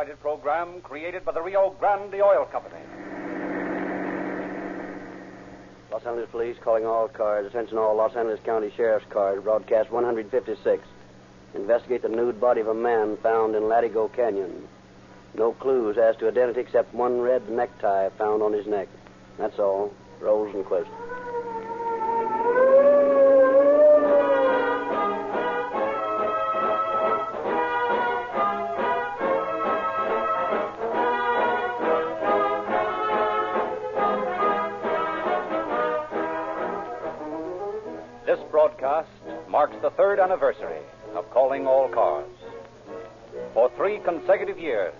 copyrighted program created by the Rio Grande Oil Company. Los Angeles Police calling all cars. Attention all Los Angeles County Sheriff's cars. Broadcast 156. Investigate the nude body of a man found in Latigo Canyon. No clues as to identity except one red necktie found on his neck. That's all. Rosenquist. This broadcast marks the third anniversary of Calling All Cars. For 3 consecutive years,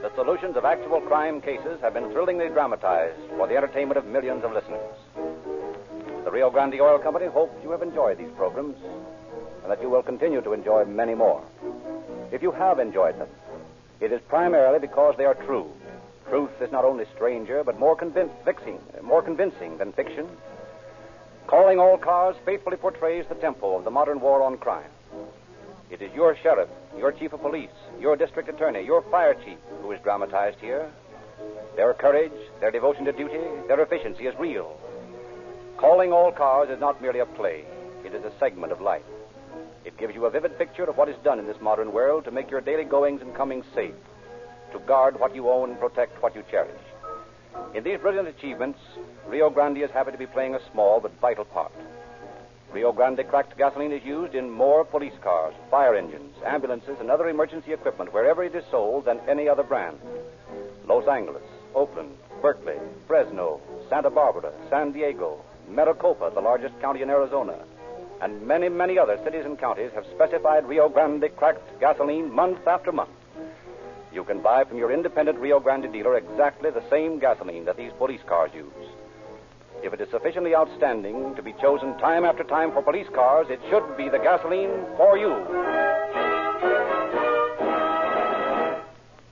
the solutions of actual crime cases have been thrillingly dramatized for the entertainment of millions of listeners. The Rio Grande Oil Company hopes you have enjoyed these programs and that you will continue to enjoy many more. If you have enjoyed them, it is primarily because they are true. Truth is not only stranger, but more convincing than fiction. Calling All Cars faithfully portrays the tempo of the modern war on crime. It is your sheriff, your chief of police, your district attorney, your fire chief who is dramatized here. Their courage, their devotion to duty, their efficiency is real. Calling All Cars is not merely a play. It is a segment of life. It gives you a vivid picture of what is done in this modern world to make your daily goings and comings safe, to guard what you own and protect what you cherish. In these brilliant achievements, Rio Grande is happy to be playing a small but vital part. Rio Grande cracked gasoline is used in more police cars, fire engines, ambulances, and other emergency equipment wherever it is sold than any other brand. Los Angeles, Oakland, Berkeley, Fresno, Santa Barbara, San Diego, Maricopa, the largest county in Arizona, and many, many other cities and counties have specified Rio Grande cracked gasoline month after month. You can buy from your independent Rio Grande dealer exactly the same gasoline that these police cars use. If it is sufficiently outstanding to be chosen time after time for police cars, it should be the gasoline for you.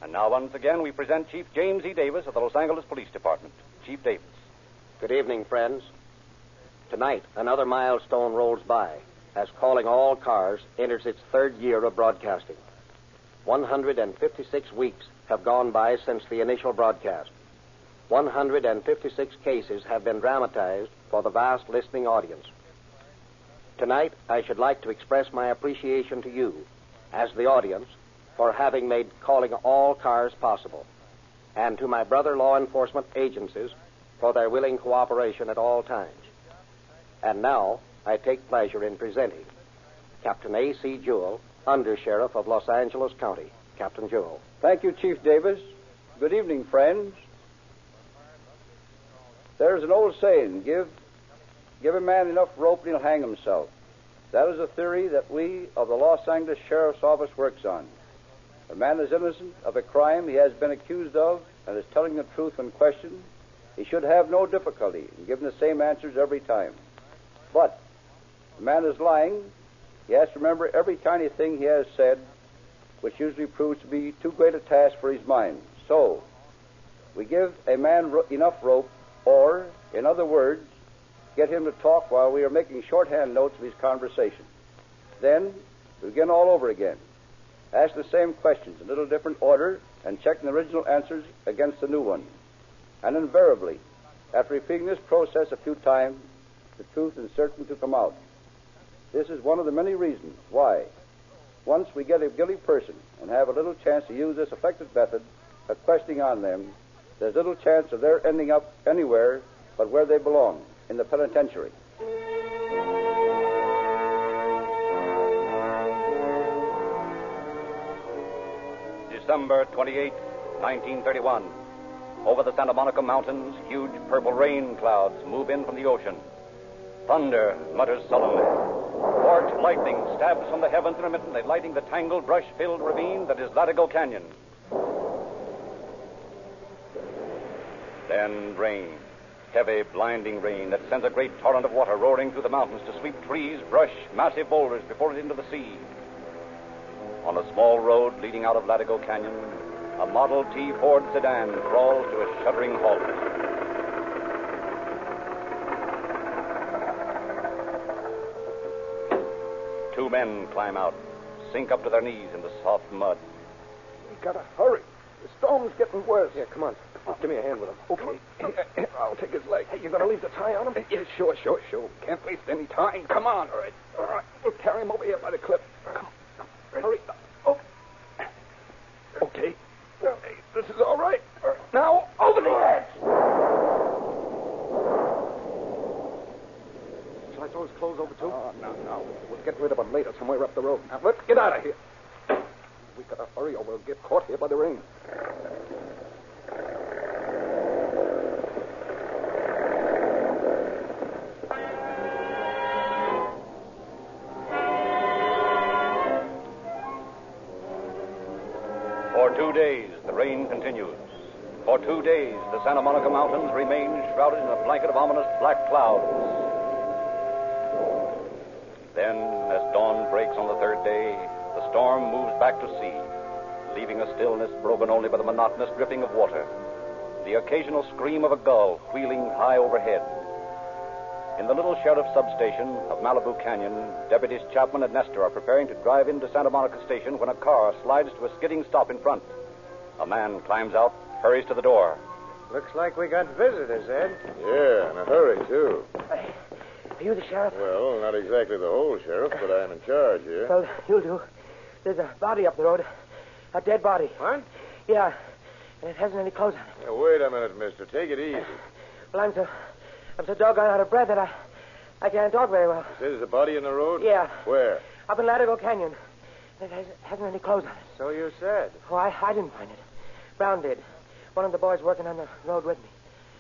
And now, once again, we present Chief James E. Davis of the Los Angeles Police Department. Chief Davis. Good evening, friends. Tonight, another milestone rolls by as Calling All Cars enters its 3rd year of broadcasting. 156 weeks have gone by since the initial broadcast. 156 cases have been dramatized for the vast listening audience. Tonight, I should like to express my appreciation to you, as the audience, for having made Calling All Cars possible, and to my brother law enforcement agencies for their willing cooperation at all times. And now, I take pleasure in presenting Captain A.C. Jewell, Under-Sheriff of Los Angeles County. Captain Jewell. Thank you, Chief Davis. Good evening, friends. There's an old saying, give a man enough rope and he'll hang himself. That is a theory that we of the Los Angeles Sheriff's Office works on. A man is innocent of a crime he has been accused of and is telling the truth when questioned. He should have no difficulty in giving the same answers every time. But if a man is lying, he has to remember every tiny thing he has said, which usually proves to be too great a task for his mind. So, we give a man enough rope, or, in other words, get him to talk while we are making shorthand notes of his conversation. Then, we begin all over again. Ask the same questions in a little different order and check the original answers against the new one. And invariably, after repeating this process a few times, the truth is certain to come out. This is one of the many reasons why, once we get a guilty person and have a little chance to use this effective method of questioning on them, there's little chance of their ending up anywhere but where they belong, in the penitentiary. December 28, 1931. Over the Santa Monica Mountains, huge purple rain clouds move in from the ocean. Thunder mutters sullenly. Forked lightning stabs from the heavens intermittently, lighting the tangled, brush-filled ravine that is Latigo Canyon. Then rain. Heavy, blinding rain that sends a great torrent of water roaring through the mountains to sweep trees, brush, massive boulders before it into the sea. On a small road leading out of Latigo Canyon, a Model T Ford sedan crawls to a shuddering halt. Men climb out, sink up to their knees in the soft mud. We gotta hurry. The storm's getting worse. Here, come on. Give me a hand with him. Okay. I'll take his leg. Hey, you gonna leave the tie on him? Yeah, sure. Can't waste any time. Come on. All right. We'll carry him over here by the cliff. Come on. Hurry. Oh. Okay. Hey, this is all right. Now, over the edge. Shall I throw his clothes over, too? Oh, no. We'll get rid of them later somewhere up the road. Now, let's get out of here. We gotta hurry or we'll get caught here by the rain. For 2 days, the rain continues. For 2 days, the Santa Monica Mountains remain shrouded in a blanket of ominous black clouds. Then, as dawn breaks on the third day, the storm moves back to sea, leaving a stillness broken only by the monotonous dripping of water, the occasional scream of a gull wheeling high overhead. In the little sheriff's substation of Malibu Canyon, Deputies Chapman and Nestor are preparing to drive into Santa Monica Station when a car slides to a skidding stop in front. A man climbs out, hurries to the door. Looks like we got visitors, Ed. Yeah, in a hurry, too. Are you the sheriff? Well, not exactly the whole sheriff, but I'm in charge here. Well, you'll do. There's a body up the road. A dead body. What? Yeah. And it hasn't any clothes on it. Now, wait a minute, mister. Take it easy. Well, I'm so doggone out of breath that I can't talk very well. You say there's a body in the road? Yeah. Where? Up in Latigo Canyon. It hasn't any clothes on it. So you said. Oh, I didn't find it. Brown did. One of the boys working on the road with me.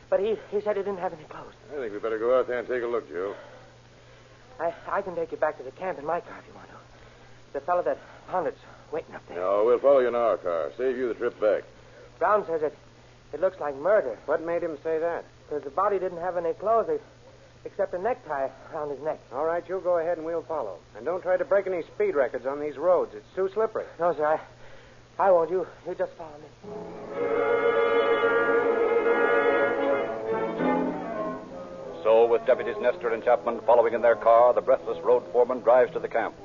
But he said he didn't have any clothes. I think we better go out there and take a look, Joe. I can take you back to the camp in my car if you want to. The fellow that found it's waiting up there. No, we'll follow you in our car. Save you the trip back. Brown says it looks like murder. What made him say that? Because the body didn't have any clothes except a necktie around his neck. All right, you go ahead and we'll follow. And don't try to break any speed records on these roads. It's too slippery. No, sir. I won't. You just follow me. So, with Deputies Nestor and Chapman following in their car, the breathless road foreman drives to the camp.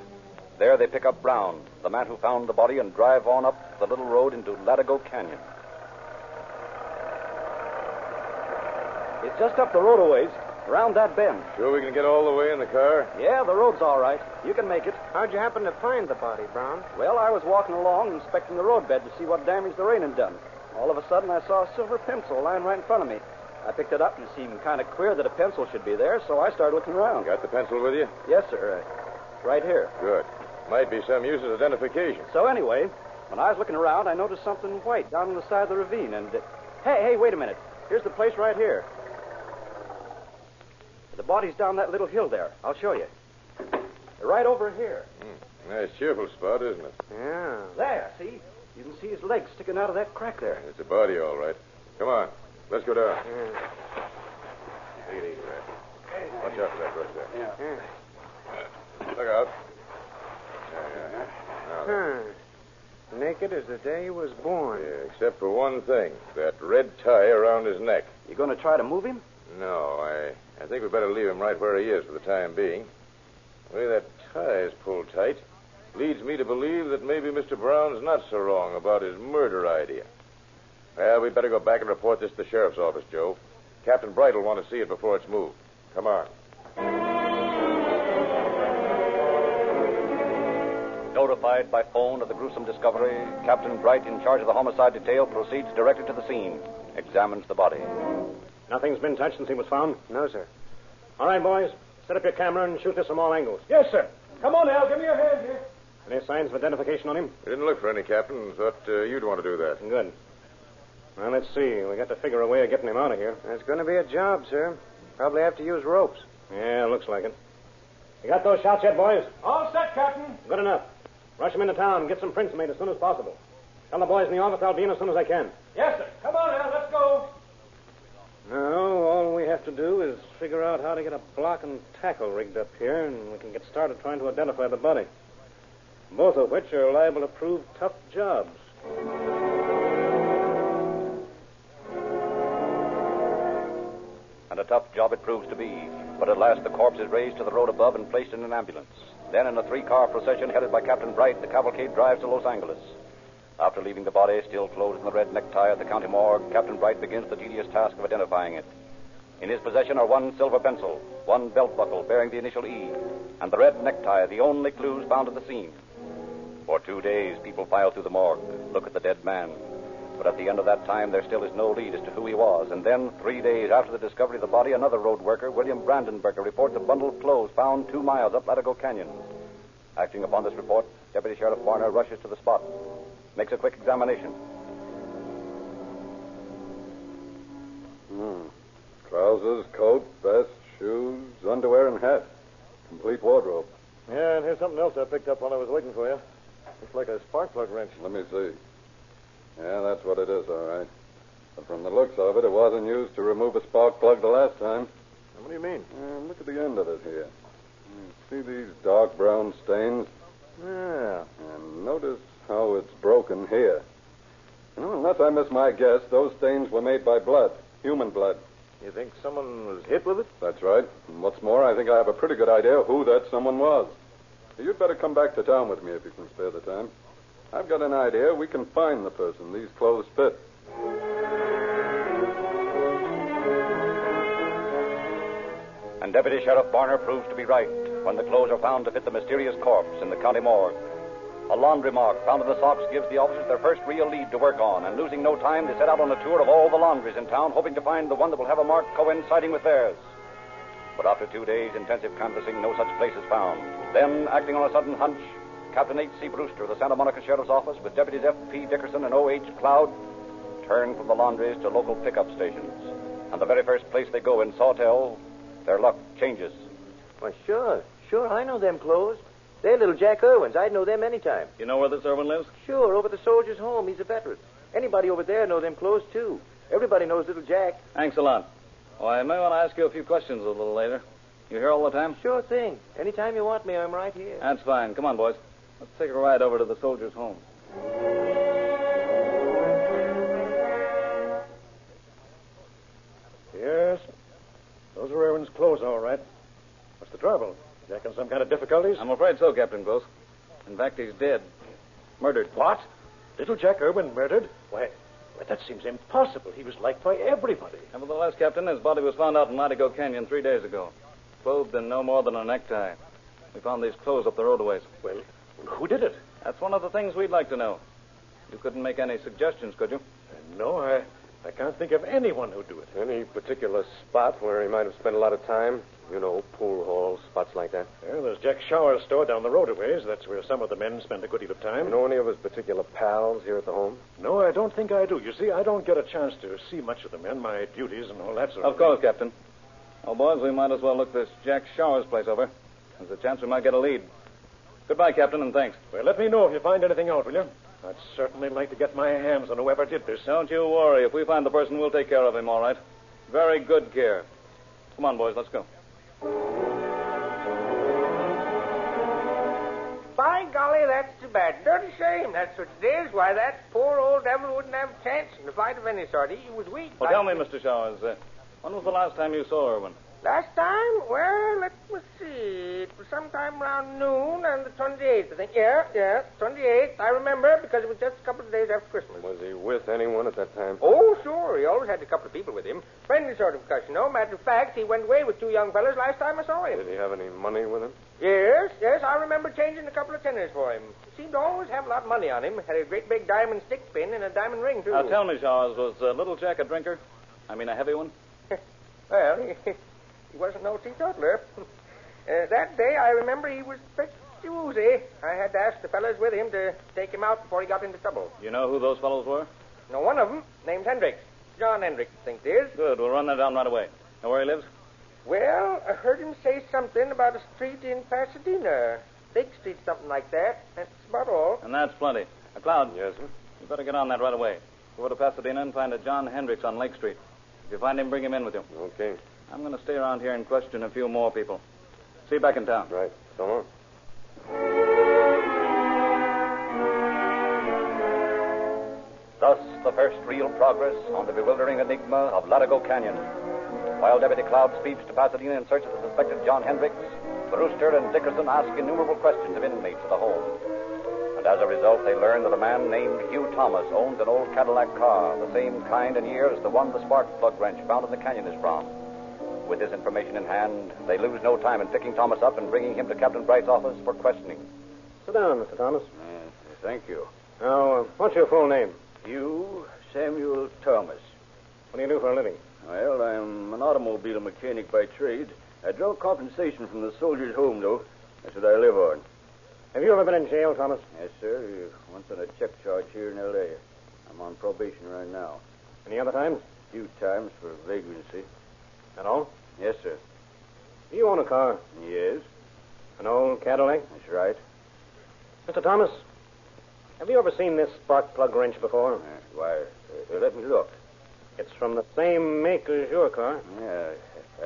There they pick up Brown, the man who found the body, and drive on up the little road into Latigo Canyon. It's just up the road a ways, around that bend. Sure we can get all the way in the car? Yeah, the road's all right. You can make it. How'd you happen to find the body, Brown? Well, I was walking along inspecting the roadbed to see what damage the rain had done. All of a sudden, I saw a silver pencil lying right in front of me. I picked it up and it seemed kind of queer that a pencil should be there, so I started looking around. Got the pencil with you? Yes, sir. Right here. Good. Might be some use as identification. So anyway, when I was looking around, I noticed something white down on the side of the ravine, and... Hey, wait a minute. Here's the place right here. The body's down that little hill there. I'll show you. Right over here. Nice cheerful spot, isn't it? Yeah. There, see? You can see his legs sticking out of that crack there. It's a body, all right. Come on. Let's go down. Yeah. Take it easy, Red. Watch out for that brush there. Yeah. Look out. Yeah. Now, then. Naked as the day he was born. Yeah, except for one thing. That red tie around his neck. You going to try to move him? No, I think we better leave him right where he is for the time being. The way that tie is pulled tight leads me to believe that maybe Mr. Brown's not so wrong about his murder idea. Well, we better go back and report this to the sheriff's office, Joe. Captain Bright will want to see it before it's moved. Come on. Notified by phone of the gruesome discovery, Captain Bright, in charge of the homicide detail, proceeds directly to the scene, examines the body. Nothing's been touched since he was found? No, sir. All right, boys. Set up your camera and shoot this from all angles. Yes, sir. Come on, Al. Give me your hand here. Any signs of identification on him? We didn't look for any, Captain. Thought you'd want to do that. Good. Well, let's see. We got to figure a way of getting him out of here. That's going to be a job, sir. Probably have to use ropes. Yeah, looks like it. You got those shots yet, boys? All set, Captain. Good enough. Rush him into town and get some prints made as soon as possible. Tell the boys in the office I'll be in as soon as I can. Yes, sir. Come on, Al. Let's go. Now, all we have to do is figure out how to get a block and tackle rigged up here, and we can get started trying to identify the body. Both of which are liable to prove tough jobs. And a tough job it proves to be. But at last the corpse is raised to the road above and placed in an ambulance. Then in a 3-car procession headed by Captain Bright, the cavalcade drives to Los Angeles. After leaving the body still closed in the red necktie at the county morgue, Captain Bright begins the tedious task of identifying it. In his possession are one silver pencil, one belt buckle bearing the initial E, and the red necktie, the only clues found at the scene. For 2 days, people file through the morgue, look at the dead man. But at the end of that time, there still is no lead as to who he was. And then, 3 days after the discovery of the body, another road worker, William Brandenberger, reports a bundle of clothes found 2 miles up Latigo Canyon. Acting upon this report, Deputy Sheriff Warner rushes to the spot, makes a quick examination. Trousers, coat, vest, shoes, underwear, and hat. Complete wardrobe. Yeah, and here's something else I picked up while I was waiting for you. Looks like a spark plug wrench. Let me see. Yeah, that's what it is, all right. But from the looks of it, it wasn't used to remove a spark plug the last time. What do you mean? Look at the end of it here. See these dark brown stains? Yeah. And notice how it's broken here. Unless I miss my guess, those stains were made by blood, human blood. You think someone was hit with it? That's right. And what's more, I think I have a pretty good idea who that someone was. You'd better come back to town with me if you can spare the time. I've got an idea. We can find the person these clothes fit. And Deputy Sheriff Barner proves to be right when the clothes are found to fit the mysterious corpse in the county morgue. A laundry mark found in the socks gives the officers their first real lead to work on, and losing no time, they set out on a tour of all the laundries in town, hoping to find the one that will have a mark coinciding with theirs. But after 2 days' intensive canvassing, no such place is found. Then, acting on a sudden hunch, Captain H.C. Brewster of the Santa Monica Sheriff's Office with Deputies F.P. Dickerson and O.H. Cloud turn from the laundries to local pickup stations. And the very first place they go in Sawtell, their luck changes. Why, sure, I know them clothes. They're little Jack Irwin's. I'd know them any time. You know where this Irwin lives? Sure, over at the soldier's home. He's a veteran. Anybody over there know them clothes, too. Everybody knows little Jack. Thanks a lot. Oh, I may want to ask you a few questions a little later. You here all the time? Sure thing. Anytime you want me, I'm right here. That's fine. Come on, boys. Let's take a ride over to the soldier's home. Yes. Those are Irwin's clothes, all right. What's the trouble? Jack in some kind of difficulties? I'm afraid so, Captain Close. In fact, he's dead. Murdered. What? Little Jack Irwin murdered? Why, that seems impossible. He was liked by everybody. Nevertheless, Captain, his body was found out in Latigo Canyon 3 days ago. Clothed in no more than a necktie. We found these clothes up the roadways. Well, who did it? That's one of the things we'd like to know. You couldn't make any suggestions, could you? No, I can't think of anyone who'd do it. Any particular spot where he might have spent a lot of time? You know, pool halls, spots like that. Well, there's Jack Shower's store down the road a ways. That's where some of the men spend a good deal of time. You know any of his particular pals here at the home? No, I don't think I do. You see, I don't get a chance to see much of the men, my duties and all that sort of Of course, Captain. Well, boys, we might as well look this Jack Shower's place over. There's a chance we might get a lead. Goodbye, Captain, and thanks. Well, let me know if you find anything out, will you? I'd certainly like to get my hands on whoever did this. Don't you worry. If we find the person, we'll take care of him, all right? Very good care. Come on, boys, let's go. By golly, that's too bad. Dirty shame, that's what it is. Why, that poor old devil wouldn't have a chance in a fight of any sort. He was weak. Well, tell me, Mr. Showers, when was the last time you saw Irwin? Last time? Well, let me see. It was sometime around noon on the 28th, I think. Yeah, 28th. I remember because it was just a couple of days after Christmas. Was he with anyone at that time? Oh, sure. He always had a couple of people with him. Friendly sort of cuss, you know. Matter of fact, he went away with 2 young fellas last time I saw him. Did he have any money with him? Yes. I remember changing a couple of tenners for him. He seemed to always have a lot of money on him. Had a great big diamond stick pin and a diamond ring, too. Now, tell me, Showers, was little Jack a drinker? I mean, a heavy one? Well, he wasn't no teetotaler. That day, I remember he was pretty woozy. I had to ask the fellas with him to take him out before he got into trouble. You know who those fellows were? No, one of them, named Hendricks. John Hendricks, I think it is. Good. We'll run that down right away. Know where he lives? Well, I heard him say something about a street in Pasadena. Big Street, something like that. That's about all. And that's plenty. Cloud. Yes, sir. You better get on that right away. Go to Pasadena and find a John Hendricks on Lake Street. If you find him, bring him in with you. Okay. I'm going to stay around here and question a few more people. See you back in town. Right. So long. Thus, the first real progress on the bewildering enigma of Latigo Canyon. While Deputy Cloud speeds to Pasadena in search of the suspected John Hendricks, Brewster and Dickerson ask innumerable questions of inmates of the home. And as a result, they learn that a man named Hugh Thomas owns an old Cadillac car, the same kind and year as the one the spark plug wrench found in the canyon is from. With this information in hand, they lose no time in picking Thomas up and bringing him to Captain Bright's office for questioning. Sit down, Mr. Thomas. Thank you. Now, what's your full name? Hugh Samuel Thomas. What do you do for a living? Well, I'm an automobile mechanic by trade. I draw compensation from the soldiers' home, though. That's what I live on. Have you ever been in jail, Thomas? Yes, sir. Once on a check charge here in L.A. I'm on probation right now. Any other times? A few times for vagrancy. At all? Yes, sir. Do you own a car? Yes, An old Cadillac? that's right. Mr. Thomas, have you ever seen this spark plug wrench before? Why, let me look. It's from the same make as your car. Yeah,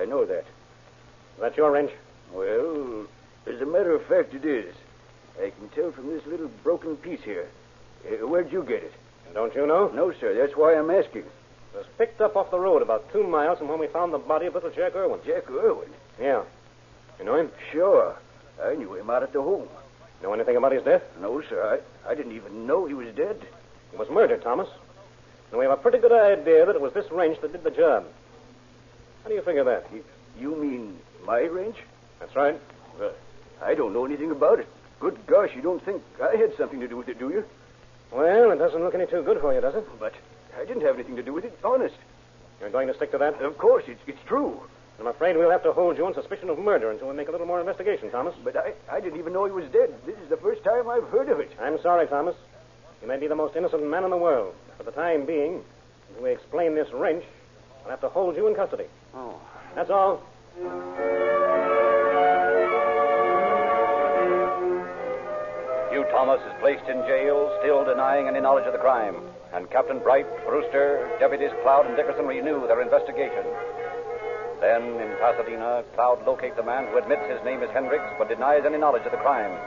I know that. Is that your wrench? Well, as a matter of fact, it is. I can tell from this little broken piece here. Where'd you get it? Don't you know? No, sir. That's why I'm asking. It was picked up off the road about 2 miles from when we found the body of little Jack Irwin. Jack Irwin? Yeah. You know him? Sure. I knew him out at the home. Know anything about his death? No, sir. I didn't even know he was dead. He was murdered, Thomas. And we have a pretty good idea that it was this wrench that did the job. How do you figure that? You mean my wrench? That's right. Well, I don't know anything about it. Good gosh, you don't think I had something to do with it, do you? Well, it doesn't look any too good for you, does it? But I didn't have anything to do with it, honest. You're going to stick to that? Of course, it's true. I'm afraid we'll have to hold you on suspicion of murder until we make a little more investigation, Thomas. But I didn't even know he was dead. This is the first time I've heard of it. I'm sorry, Thomas. You may be the most innocent man in the world. For the time being, until we explain this wrench, I'll have to hold you in custody. Oh. That's all. Hugh Thomas is placed in jail, still denying any knowledge of the crime. And Captain Bright, Brewster, Deputies Cloud and Dickerson renew their investigation. Then, in Pasadena, Cloud locates a man who admits his name is Hendricks, but denies any knowledge of the crime.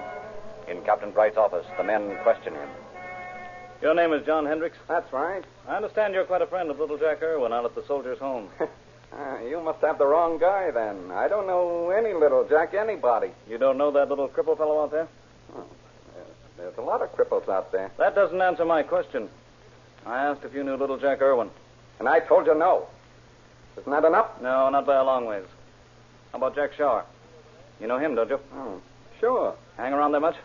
In Captain Bright's office, the men question him. Your name is John Hendricks? That's right. I understand you're quite a friend of little Jack Irwin out at the soldier's home. You must have the wrong guy, then. I don't know any little Jack anybody. You don't know that little cripple fellow out there? There's a lot of cripples out there. That doesn't answer my question. I asked if you knew little Jack Irwin. And I told you no. Isn't that enough? No, not by a long ways. How about Jack Shower? You know him, don't you? Oh, sure. Hang around there much?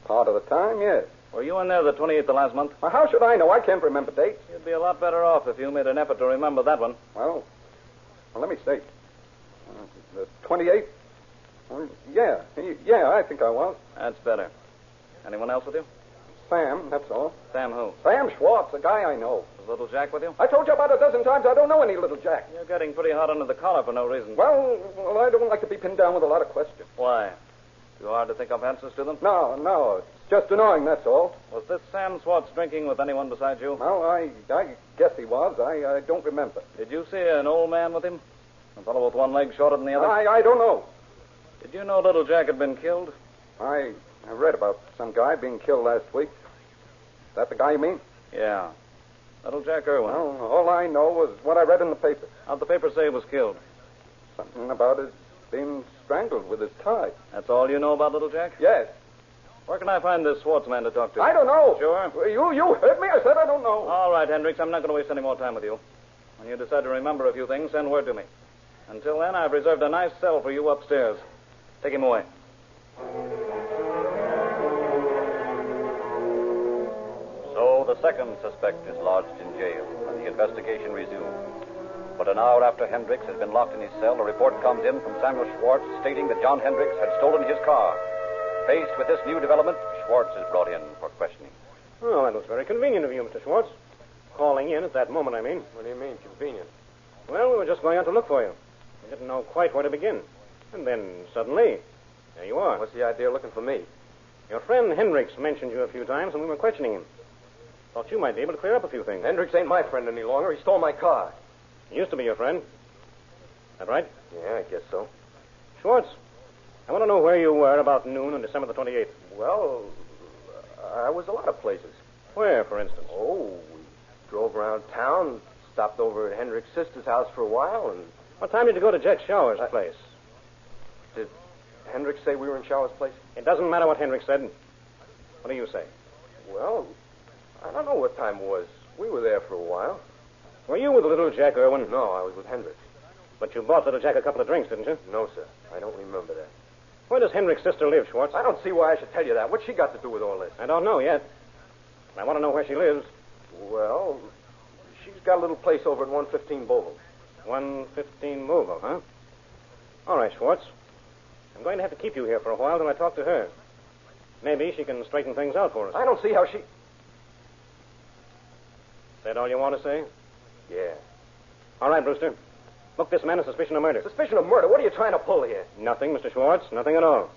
Part of the time, yes. Were you in there the 28th of last month? Well, how should I know? I can't remember dates. You'd be a lot better off if you made an effort to remember that one. Well let me see. The 28th? Yeah, I think I was. That's better. Anyone else with you? Sam, that's all. Sam who? Sam Schwartz, the guy I know. Was little Jack with you? I told you about a dozen times I don't know any little Jack. You're getting pretty hot under the collar for no reason. Well, I don't like to be pinned down with a lot of questions. Why? Too hard to think of answers to them? No, it's just annoying, that's all. Was this Sam Schwartz drinking with anyone besides you? Well, I guess he was. I don't remember. Did you see an old man with him? A fellow with one leg shorter than the other? I don't know. Did you know little Jack had been killed? I read about some guy being killed last week. Is that the guy you mean? Yeah. Little Jack Irwin. Well, all I know was what I read in the paper. How'd the paper say he was killed? Something about his being strangled with his tie. That's all you know about little Jack? Yes. Where can I find this Schwartz man to talk to? I don't know. Sure? You heard me. I said I don't know. All right, Hendricks. I'm not going to waste any more time with you. When you decide to remember a few things, send word to me. Until then, I've reserved a nice cell for you upstairs. Take him away. So the second suspect is lodged in jail, and the investigation resumed. But an hour after Hendricks has been locked in his cell, a report comes in from Samuel Schwartz stating that John Hendricks had stolen his car. Faced with this new development, Schwartz is brought in for questioning. Well, that was very convenient of you, Mr. Schwartz. Calling in at that moment, I mean. What do you mean, convenient? Well, we were just going out to look for you. We didn't know quite where to begin. And then, suddenly, there you are. What's the idea looking for me? Your friend Hendricks mentioned you a few times when we were questioning him. Thought you might be able to clear up a few things. Hendricks ain't my friend any longer. He stole my car. He used to be your friend. That right? Yeah, I guess so. Schwartz, I want to know where you were about noon on December the 28th. Well, I was a lot of places. Where, for instance? Oh, we drove around town, stopped over at Hendricks' sister's house for a while, and... What time did you go to Jack Shower's place? Did Hendricks say we were in Shower's place? It doesn't matter what Hendricks said. What do you say? Well, I don't know what time it was. We were there for a while. Were you with little Jack Irwin? No, I was with Hendricks. But you bought little Jack a couple of drinks, didn't you? No, sir. I don't remember that. Where does Hendricks' sister live, Schwartz? I don't see why I should tell you that. What's she got to do with all this? I don't know yet. I want to know where she lives. Well, she's got a little place over at 115 Beauville. 115 Moville, huh? All right, Schwartz. I'm going to have to keep you here for a while till I talk to her. Maybe she can straighten things out for us. I don't see how she... Is that all you want to say? Yeah. All right, Brewster. Book this man on suspicion of murder. Suspicion of murder? What are you trying to pull here? Nothing, Mr. Schwartz. Nothing at all.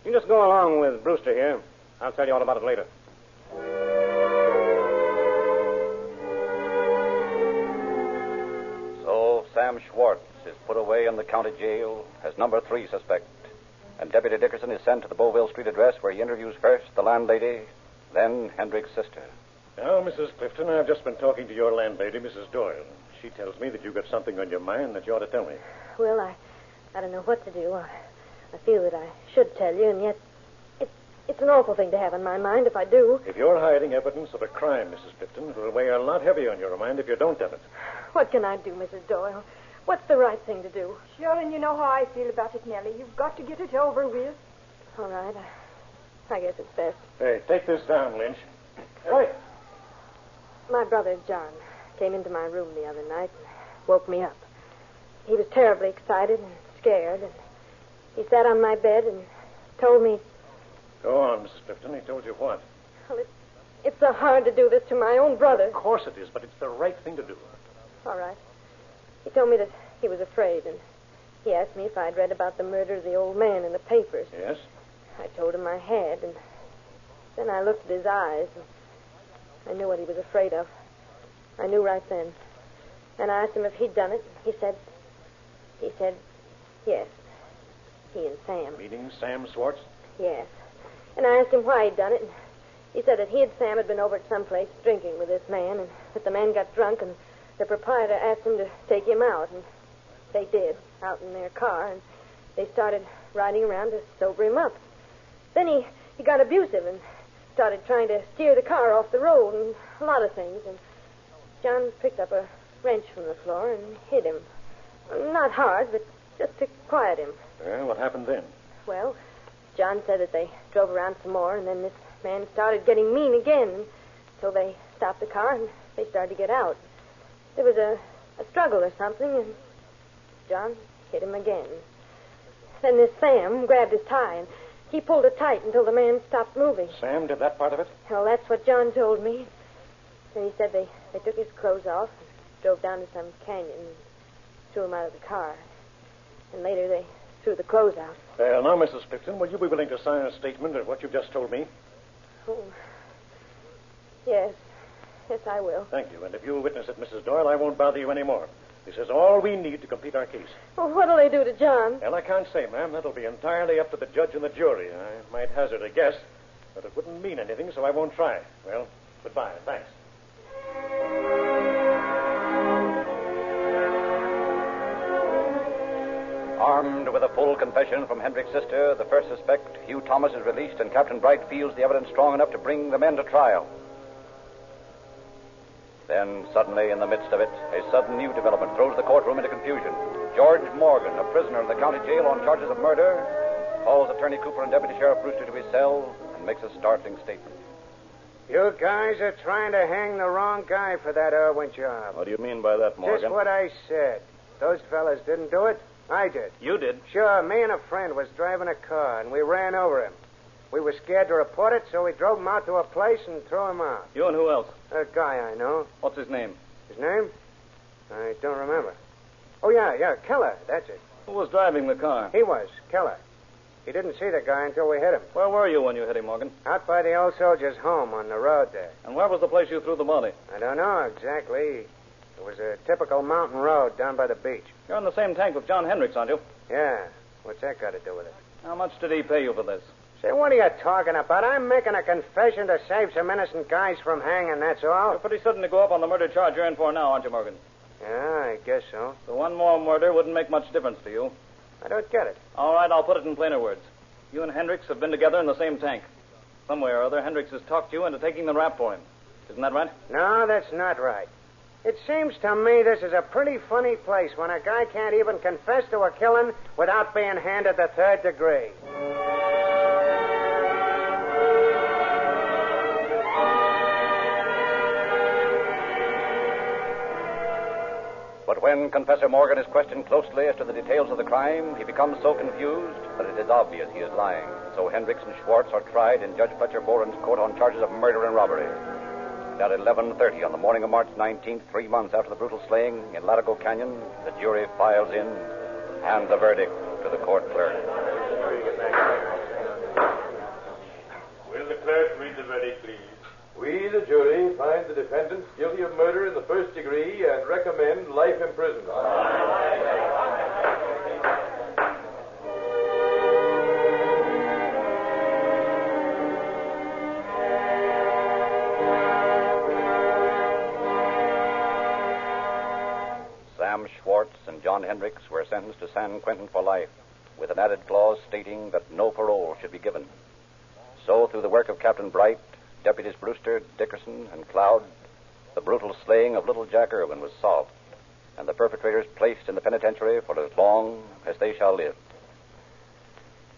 You just go along with Brewster here. I'll tell you all about it later. So Sam Schwartz is put away in the county jail as number 3 suspect. And Deputy Dickerson is sent to the Beauville Street address where he interviews first the landlady, then Hendricks' sister. Now, Mrs. Clifton, I've just been talking to your landlady, Mrs. Doyle. She tells me that you've got something on your mind that you ought to tell me. Well, I don't know what to do. I feel that I should tell you, and yet it's an awful thing to have on my mind if I do. If you're hiding evidence of a crime, Mrs. Clifton, it will weigh a lot heavier on your mind if you don't tell it. What can I do, Mrs. Doyle? What's the right thing to do? Sure, and you know how I feel about it, Nellie. You've got to get it over with. All right. I guess it's best. Hey, take this down, Lynch. Right. My brother, John, came into my room the other night and woke me up. He was terribly excited and scared, and he sat on my bed and told me... Go on, Mrs. Clifton. He told you what? Well, it's so hard to do this to my own brother. Of course it is, but it's the right thing to do. All right. He told me that he was afraid, and he asked me if I'd read about the murder of the old man in the papers. Yes? I told him I had, and then I looked at his eyes, and I knew what he was afraid of. I knew right then. And I asked him if he'd done it. He said, yes. He and Sam. Meaning Sam Schwartz? Yes. And I asked him why he'd done it. And he said that he and Sam had been over at some place drinking with this man, and that the man got drunk, and the proprietor asked him to take him out, and they did, out in their car, and they started riding around to sober him up. Then he got abusive and started trying to steer the car off the road and a lot of things, and John picked up a wrench from the floor and hit him. Not hard, but just to quiet him. Well, what happened then? Well, John said that they drove around some more, and then this man started getting mean again, so they stopped the car and they started to get out. There was a struggle or something, and John hit him again. Then this Sam grabbed his tie, and he pulled it tight until the man stopped moving. Sam did that part of it? Well, that's what John told me. Then he said they took his clothes off and drove down to some canyon and threw him out of the car. And later they threw the clothes out. Well, now, Mrs. Clifton, will you be willing to sign a statement of what you've just told me? Oh, yes. Yes, I will. Thank you. And if you'll witness it, Mrs. Doyle, I won't bother you anymore. This is all we need to complete our case. Well, what'll they do to John? Well, I can't say, ma'am. That'll be entirely up to the judge and the jury. I might hazard a guess, but it wouldn't mean anything, so I won't try. Well, goodbye. Thanks. Armed with a full confession from Hendricks' sister, the first suspect, Hugh Thomas, is released, and Captain Bright feels the evidence strong enough to bring the men to trial. Then, suddenly, in the midst of it, a sudden new development throws the courtroom into confusion. George Morgan, a prisoner in the county jail on charges of murder, calls Attorney Cooper and Deputy Sheriff Brewster to his cell and makes a startling statement. You guys are trying to hang the wrong guy for that Irwin job. What do you mean by that, Morgan? Just what I said. Those fellas didn't do it. I did. You did? Sure, me and a friend was driving a car, and we ran over him. We were scared to report it, so we drove him out to a place and threw him out. You and who else? A guy I know. What's his name? His name? I don't remember. Oh, yeah, Keller. That's it. Who was driving the car? He was, Keller. He didn't see the guy until we hit him. Where were you when you hit him, Morgan? Out by the old soldier's home on the road there. And where was the place you threw the body? I don't know exactly. It was a typical mountain road down by the beach. You're in the same tank with John Hendricks, aren't you? Yeah. What's that got to do with it? How much did he pay you for this? Say, what are you talking about? I'm making a confession to save some innocent guys from hanging, that's all. You're pretty certain to go up on the murder charge you're in for now, aren't you, Morgan? Yeah, I guess so. So one more murder wouldn't make much difference to you. I don't get it. All right, I'll put it in plainer words. You and Hendricks have been together in the same tank. Some way or other, Hendricks has talked you into taking the rap for him. Isn't that right? No, that's not right. It seems to me this is a pretty funny place when a guy can't even confess to a killing without being handed the third degree. But when Confessor Morgan is questioned closely as to the details of the crime, he becomes so confused that it is obvious he is lying. So Hendricks and Schwartz are tried in Judge Fletcher Boren's court on charges of murder and robbery. And at 11:30 on the morning of March 19th, 3 months after the brutal slaying in Latigo Canyon, the jury files in, hands the verdict to the court clerk. Will the clerk read the verdict, please? We, the jury, find the defendant guilty of murder in the first degree and recommend life imprisonment. Sam Schwartz and John Hendricks were sentenced to San Quentin for life, with an added clause stating that no parole should be given. So, through the work of Captain Bright, Deputies Brewster, Dickerson, and Cloud, the brutal slaying of little Jack Irwin was solved, and the perpetrators placed in the penitentiary for as long as they shall live.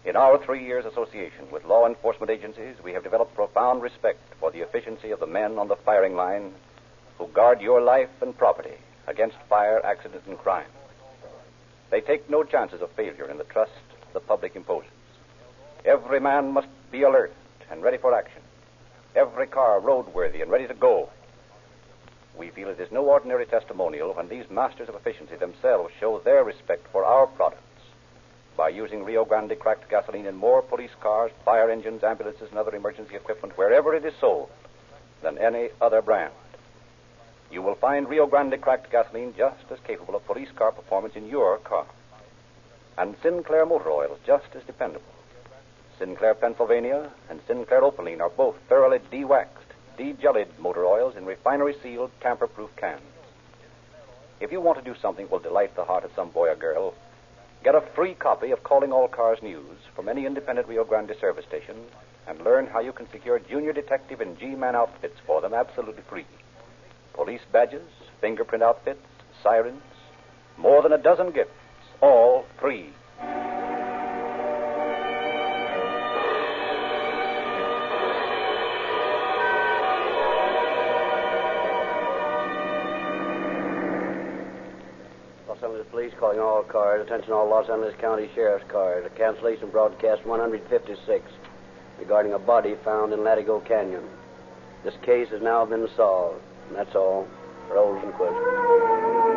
In our 3 years' association with law enforcement agencies, we have developed profound respect for the efficiency of the men on the firing line who guard your life and property against fire, accident, and crime. They take no chances of failure in the trust the public imposes. Every man must be alert and ready for action. Every car roadworthy and ready to go. We feel it is no ordinary testimonial when these masters of efficiency themselves show their respect for our products by using Rio Grande cracked gasoline in more police cars, fire engines, ambulances, and other emergency equipment wherever it is sold than any other brand. You will find Rio Grande cracked gasoline just as capable of police car performance in your car. And Sinclair motor oils just as dependable. Sinclair Pennsylvania and Sinclair Opaline are both thoroughly de-waxed, de-jellied motor oils in refinery-sealed, tamper-proof cans. If you want to do something that will delight the heart of some boy or girl, get a free copy of Calling All Cars News from any independent Rio Grande service station and learn how you can secure junior detective and G-man outfits for them absolutely free. Police badges, fingerprint outfits, sirens, more than a dozen gifts, all free. Los Angeles Police calling all cars. Attention all Los Angeles County Sheriff's cars. A cancellation broadcast 156 regarding a body found in Latigo Canyon. This case has now been solved. And that's all. Rosenquist.